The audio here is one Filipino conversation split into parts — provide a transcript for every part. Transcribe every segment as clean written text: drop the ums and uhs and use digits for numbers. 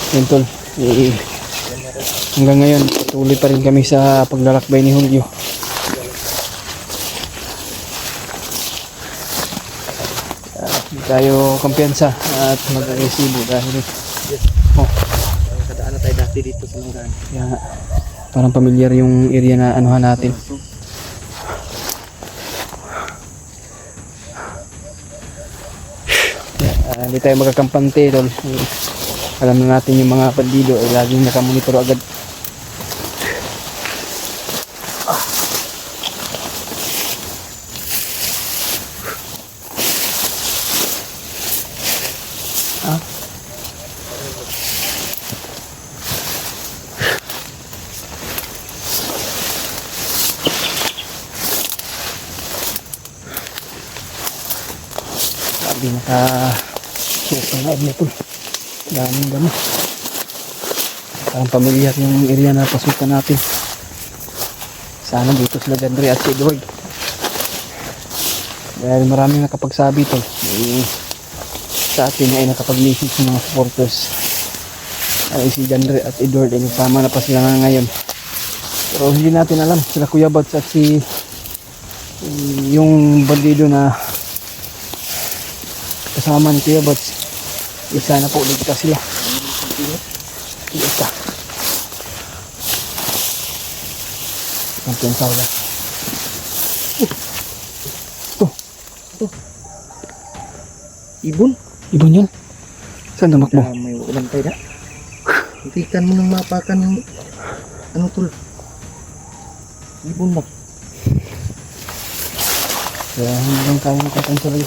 Yun tol, hanggang ngayon patuloy pa rin kami sa paglalakbay ni Julio. Hindi tayo kumpiyansa at mag-resibo dahil Kadaan na tayo dati dito sa Manggaan. kaya nga, parang pamilyar yung area na anuhan natin. Hindi tayo magkakampante tol. Alam na natin yung mga bandido ay laging nakamonitor agad. Sabi naka-shoot na na tol. Daming dami. Parang pamilyar yung area na pasukan natin. Sana dito sila Dandre at si Edward. Dahil maraming nakapagsabi tol. Sa atin ay nakapag-message ng mga supporters. Ay si Dandre at Edward ay nagsama na pa sila ngayon. Pero hindi natin alam sila Kuya Bats at si yung bandido na kasama ni Kuya Bats. Isa na po ligtas sila. Ligtas. Kampiyan sa wala. Ibon? Ibon yun? Saan tumakbo? May ulam tayo na. Hitikan mo ng mapakan yung ano tol. Ibon mo. Kaya hindi lang tayo nakatansalay.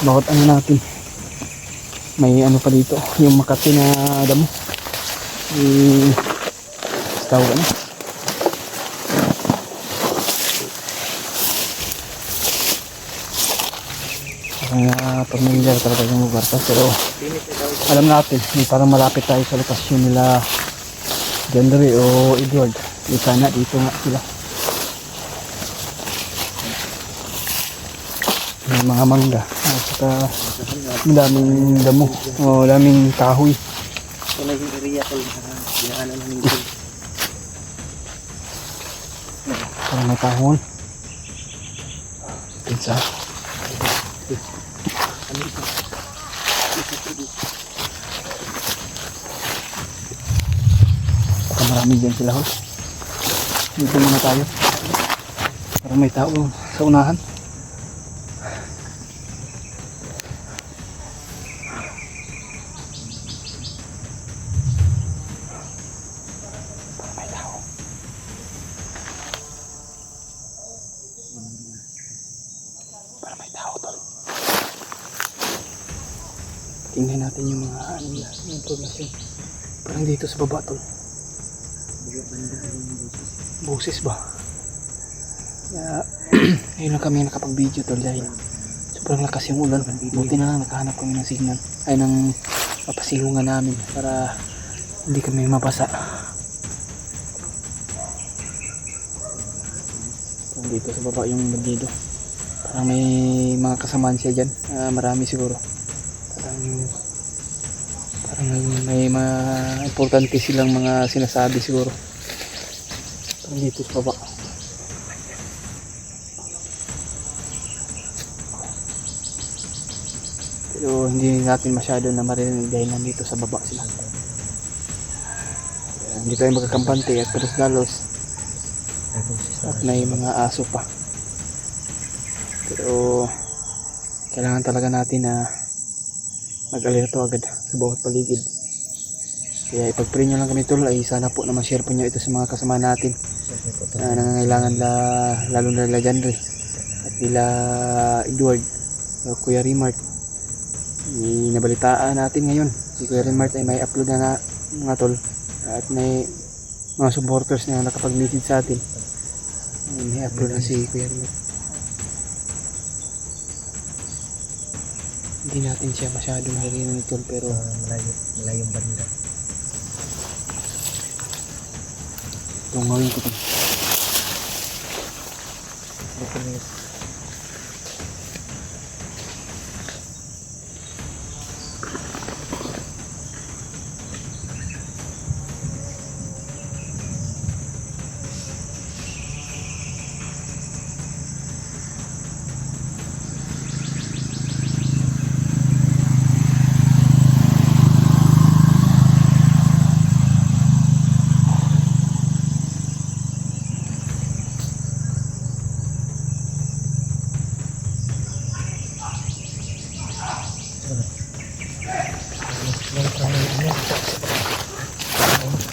Bakit ano natin? May ano pa dito, yung Makati na damo. Tawag ano? Kaya pamilyar talaga yung lugar pa. Pero alam natin, parang malapit tayo sa lokasyon nila Dandre o Edward. Sana dito nga sila. May mga mangga at saka daming damo o daming kahoy. Ito na yung area tol. Pinaanan namin tol. Parang may tahon. Pinsa. Baka marami dyan sila hoy. Dito muna tayo. Parang may tao sa unahan. Tingnan natin yung mga ano nila, yung information. Parang dito sa baba tol. Boses ba? Kaya ngayon lang kami nakapag-video tol dahil sobrang lakas yung ulan. Buti na lang nakahanap kami ng signal ay ng papasilungan namin para hindi kami mabasa. Parang dito sa baba yung bandido. Parang may mga kasamaan siya dyan. Marami siguro. Parang may mga importante silang mga sinasabi siguro. Parang dito sa baba. Pero hindi natin masyado na marinig dahil nandito sa baba sila. Hindi tayo magkakampante at pelos-dalos. At may mga aso pa. Pero kailangan talaga natin na mag-alerto agad sa bawat paligid. Kaya ipag-pray nyo lang kami tol ay sana po na ma-share po nyo ito sa mga kasama natin na nangangailangan lalo na nila Dandre at nila Edward o Kuya Rimart. Nabalitaan natin ngayon si Kuya Rimart ay may upload na mga tol at may mga supporters na nakapag-message sa atin. May upload na si Kuya Rimart. Hindi natin siya masyado maririnig tol pero malayong banda. Tungawin ko tol.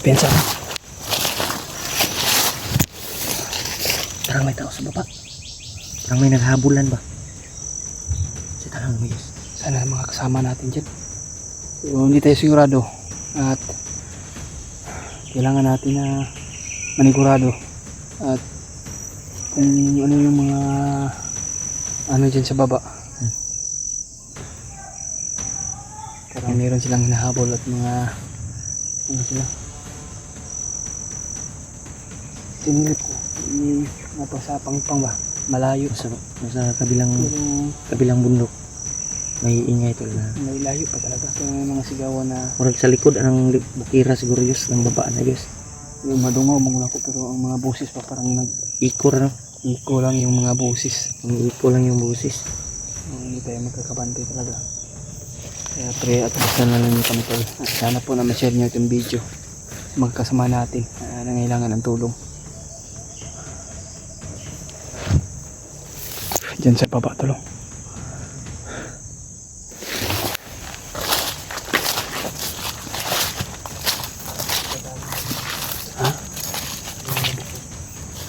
Pensa. Parang may tao sa baba. Parang may naghabulan ba? Sa talang lumayas. Sana mga kasama natin dyan. So, hindi tayo sigurado. At kailangan natin na manigurado. At kung ano yung mga ano dyan sa baba. Parang meron silang hinahabol at mga ano sila. Sinilip ko. Napasapang-pang ba? Malayo. Nasa kabilang Pero bundok. May ingay tol na. may layo pa talaga. So, may mga sigawan na Murag sa likod anang bukira siguro yus ng baba na yus. yung madungaw mong ko pero ang mga boses pa parang Ikor no? nag-iko lang yung mga boses. Ang iko lang yung busis. Hindi tayo magkakabantay talaga. Kaya pre at basta na lang nyo kami tol. Sana po na ma-share nyo itong video. Magkasama natin. Nangailangan ng tulong. Diyan sa baba tol.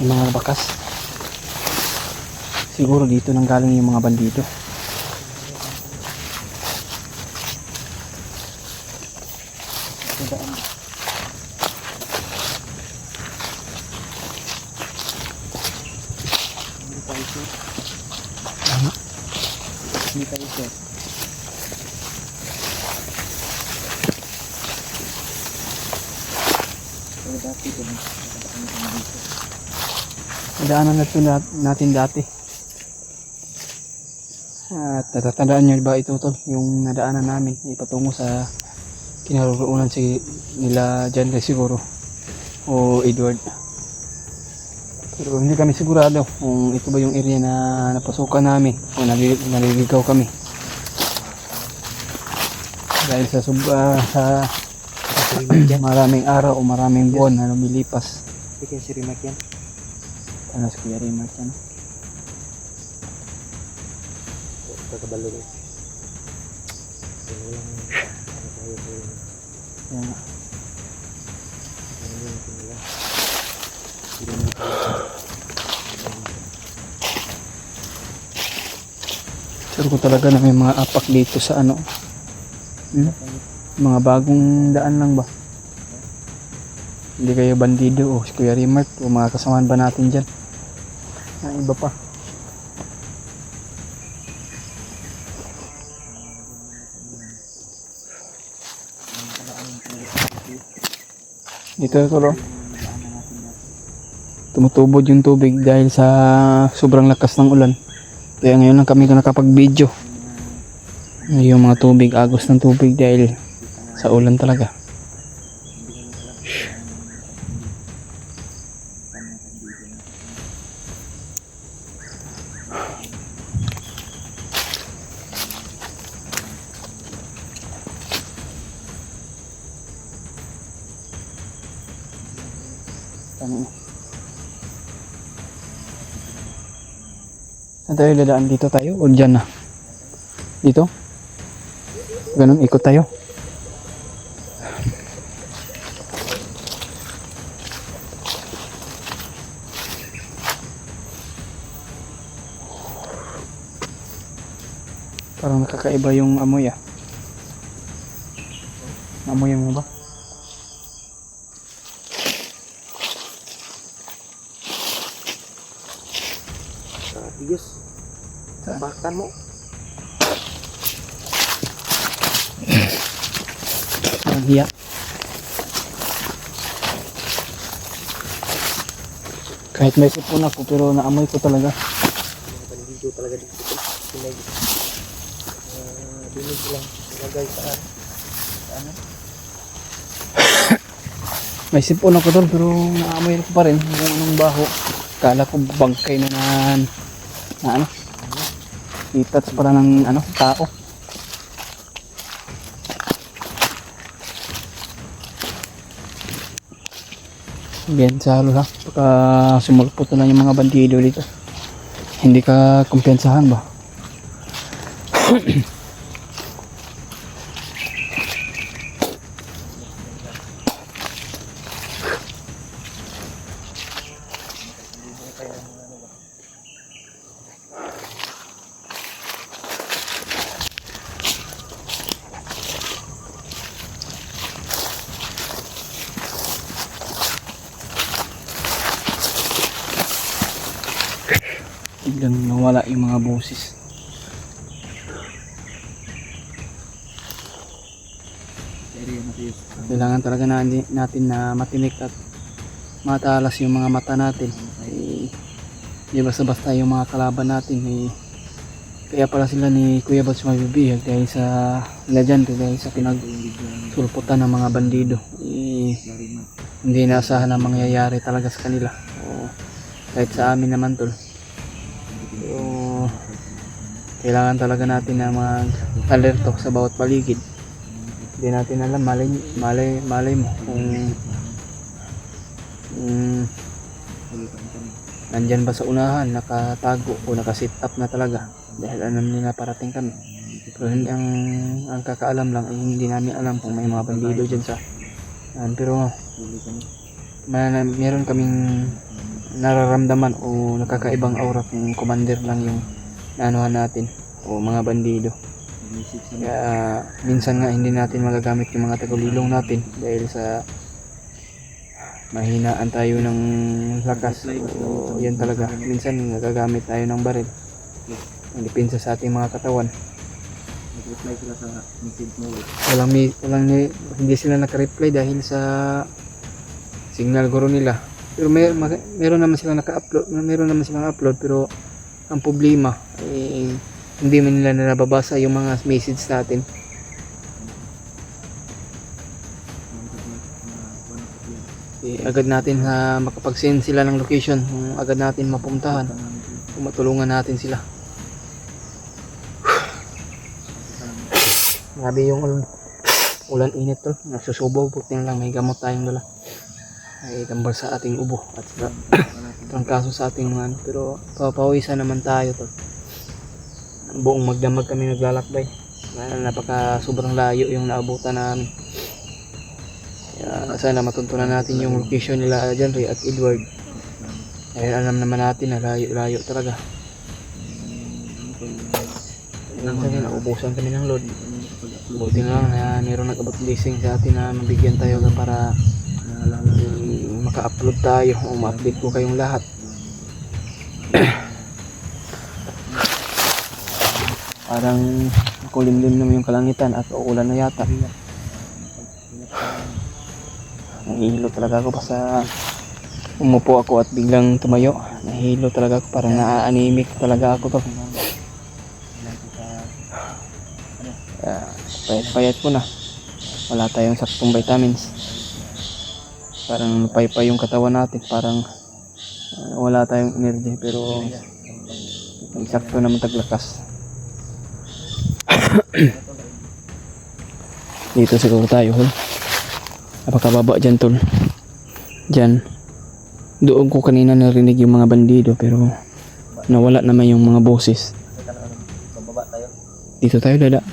Yung mga bakas. Siguro dito nang galing yung mga bandido. Tama. Hindi tayo sir. Nadaanan natin dati. At natatandaan nyo ba ito tol? Yung nadaanan namin ipatungo sa kinaroroonan nila John Ray siguro o Edward. Pero hindi kami sigurado kung ito ba yung area na napasukan namin o naliligaw kami. Dahil sa maraming araw o maraming buwan na lumilipas. Ikaw si Rimac yan. Ano si Kuya Rimac yan? Kakabalo rin. Yan nga. Sure ko talaga na may mga apak dito sa ano. Mga bagong daan lang ba? Hindi kayo bandido o si Kuya Rimac o mga kasamaan ba natin dyan? Na iba pa. Dito tulo. Tumutubod yung tubig dahil sa sobrang lakas ng ulan. Kaya ngayon lang kami nakapag-video. Yung mga tubig, agos ng tubig dahil sa ulan talaga. Saan tayo dadaan? Dito tayo o dyan na? Dito? Ganun, ikot tayo. Parang nakakaiba yung amoy ah. Amoy mo ba? Diyos. Baktan mo. Ang hiya. Kahit may sipon ako pero naamoy ko talaga. Bandido talaga dito. Pinag dinig lang. Nagay sa ano? May sipon ako doon pero naamoy ko pa rin kung anong baho. Kala ko bangkay na ano? Itats para ng ano, tao. Yan sa halo ha. Baka sumulpot na lang yung mga bandido dito. Hindi ka kumpensahan ba? biglang nawala yung mga boses. Kailangan talaga natin na matinik at matalas yung mga mata natin. Di basta-basta yung mga kalaban natin. Kaya pala sila ni Kuya Bats mabibihag dahil sa legend, dahil sa pinagsulputan ng mga bandido. Hindi naasahan na mangyayari talaga sa kanila. Kahit sa amin naman tol. Kailangan talaga natin na mag-alerto sa bawat paligid. Hindi natin alam, malay mo kung nandyan ba sa unahan, nakatago o nakasit up na talaga dahil alam nila parating kami. Pero ang kakaalam lang ay hindi namin alam kung may mga bandido dyan sa pero meron kaming nararamdaman o nakakaibang aura kung commander lang yung naanuhan natin o mga bandido. Kaya minsan nga hindi natin magagamit yung mga tagulilong natin dahil sa mahinaan tayo ng lakas. O yan talaga, minsan nagagamit tayo ng baril. Depensa sa ating mga katawan. Nag-reply sila sa message mo. Hindi sila naka-reply dahil sa signal guro nila. Pero meron naman silang upload pero ang problema hindi man nila nababasa yung mga message natin. Agad natin makapag-send sila ng location, agad natin mapuntahan, matulungan natin sila. Grabe yung ulan init tol, nasusubaw, buti lang may gamot tayong dala. Ay tambal sa ating ubo at ang kaso sa ating mga pero papawisan naman tayo tol. Buong magdamag kami naglalakbay. Napaka sobrang layo yung naabutan namin. Kaya sana matuntunan natin yung location nila Janry at Edward. Dahil alam naman natin na layo talaga. Naubusan kami ng load. Buti na lang na mayroon nag-abot blessing sa atin na mabigyan tayo para maka-upload tayo o ma-update ko kayong lahat. Parang kulimlim naman yung kalangitan at uulan na yata. Nahihilo talaga ako pa sa umupo ako at biglang tumayo. Nahihilo talaga ako, parang naa-anemic talaga ako to. Payat ko na. Wala tayong saktong vitamins. Parang paypay yung katawan natin, parang wala tayong energy pero sakto naman taglakas. Dito siguro tayo hol. Napakababa dyan tol. Dyan. Doon ko kanina narinig yung mga bandido pero nawala naman yung mga boses. Dito tayo dadaan.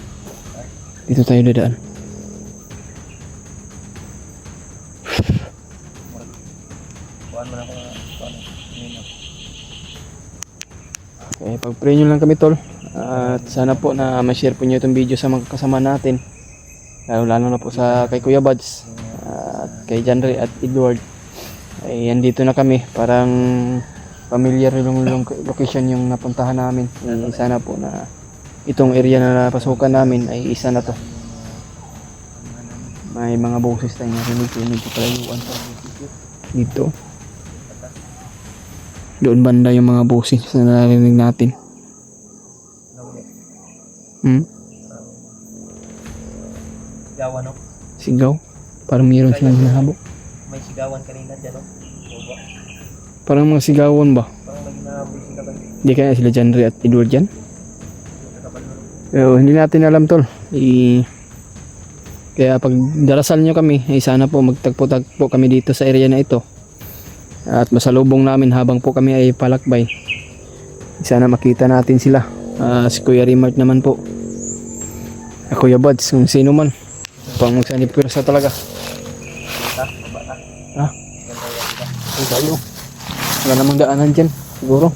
Okay, pag-pray nyo lang kami tol. At sana po na ma-share po nyo itong video sa mga kasama natin. Lalo na po kay Kuya Buds at kay Janry at Edward. Ay andito na kami. Parang familiar yung location yung napuntahan namin. Sana po na itong area na napasukan namin ay isa na to. May mga boses tayong narinig ko palayuan pa. Dito. Doon banda yung mga boses na narinig natin. Sigawan, no? Sigaw? Parang mayroon silang hinahabok. May sigawan kanina dyan, no? Parang mga sigawan ba? Parang may hinahabol sila kanina. Hindi kaya sila Janry at Edward dyan? Pero hindi natin alam tol. Kaya pag darasal nyo kami, sana po magtagpo-tagpo kami dito sa area na ito. At masalubong namin habang po kami ay palakbay. Sana makita natin sila. Si Kuya Rimart naman po. Kuya Buds, kung sino man. Pang magsanipwersa talaga. Ha? Tayo. Wala namang daanan dyan. Siguro.